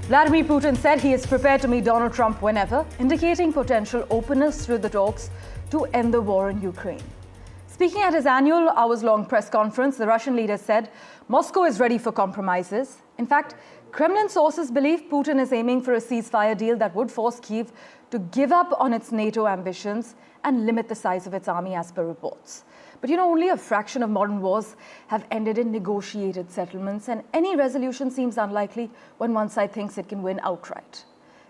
Vladimir Putin said he is prepared to meet Donald Trump whenever, indicating potential openness through the talks to end the war in Ukraine. Speaking at his annual hours-long press conference, the Russian leader said Moscow is ready for compromises. In fact, Kremlin sources believe Putin is aiming for a ceasefire deal that would force Kyiv to give up on its NATO ambitions and limit the size of its army, as per reports. But only a fraction of modern wars have ended in negotiated settlements, and any resolution seems unlikely when one side thinks it can win outright.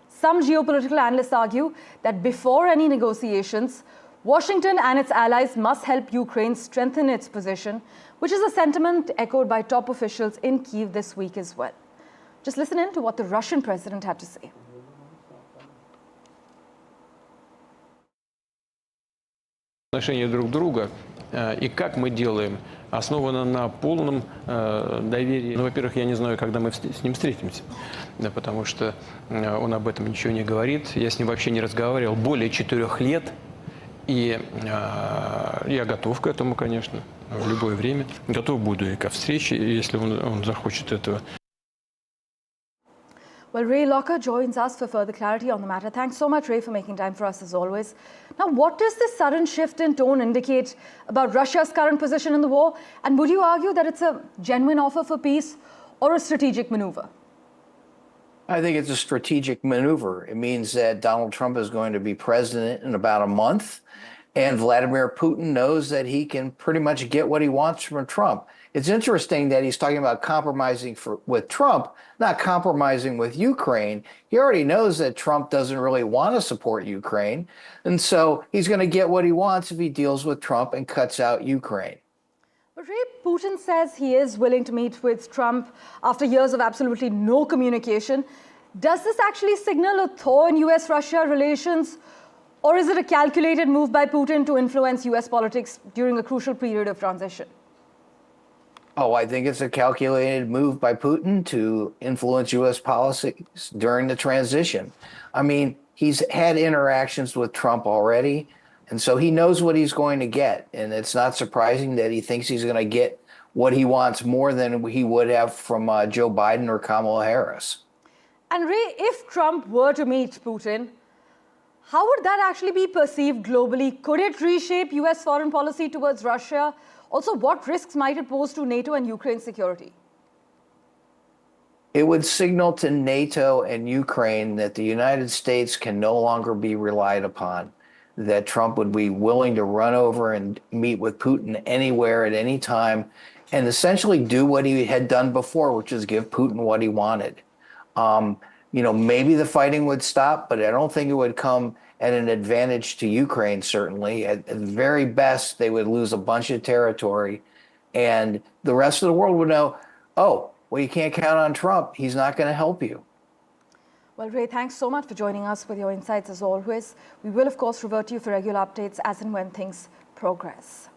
Some geopolitical analysts argue that before any negotiations, Washington and its allies must help Ukraine strengthen its position, which is a sentiment echoed by top officials in Kyiv this week as well. Just listen in to what the Russian president had to say. Отношения друг друга и как мы делаем, основано на полном доверии. Ну, во-первых, я не знаю, когда мы с ним встретимся, да, потому что он об этом ничего не говорит. Я с ним вообще не разговаривал более 4 лет, и я готов к этому, конечно, в любое время. Готов буду и ко встрече, если он захочет этого. Well, Ray Locker joins us for further clarity on the matter. Thanks so much, Ray, for making time for us as always. Now, what does this sudden shift in tone indicate about Russia's current position in the war? And would you argue that it's a genuine offer for peace or a strategic maneuver? I think it's a strategic maneuver. It means that Donald Trump is going to be president in about a month, and Vladimir Putin knows that he can pretty much get what he wants from Trump. It's interesting that he's talking about compromising with Trump, not compromising with Ukraine. He already knows that Trump doesn't really want to support Ukraine, and so he's going to get what he wants if he deals with Trump and cuts out Ukraine. But Ray, Putin says he is willing to meet with Trump after years of absolutely no communication. Does this actually signal a thaw in US-Russia relations, or is it a calculated move by Putin to influence US politics during a crucial period of transition? Oh, I think it's a calculated move by Putin to influence U.S. policies during the transition. I mean, he's had interactions with Trump already, and so he knows what he's going to get. And it's not surprising that he thinks he's going to get what he wants more than he would have from Joe Biden or Kamala Harris. And Ray, if Trump were to meet Putin, how would that actually be perceived globally? Could it reshape U.S. foreign policy towards Russia? Also, what risks might it pose to NATO and Ukraine's security? It would signal to NATO and Ukraine that the United States can no longer be relied upon, that Trump would be willing to run over and meet with Putin anywhere at any time and essentially do what he had done before, which is give Putin what he wanted. Maybe the fighting would stop, but I don't think it would come at an advantage to Ukraine, certainly. At the very best, they would lose a bunch of territory, and the rest of the world would know, oh, well, you can't count on Trump. He's not going to help you. Well, Ray, thanks so much for joining us with your insights as always. We will, of course, revert to you for regular updates as and when things progress.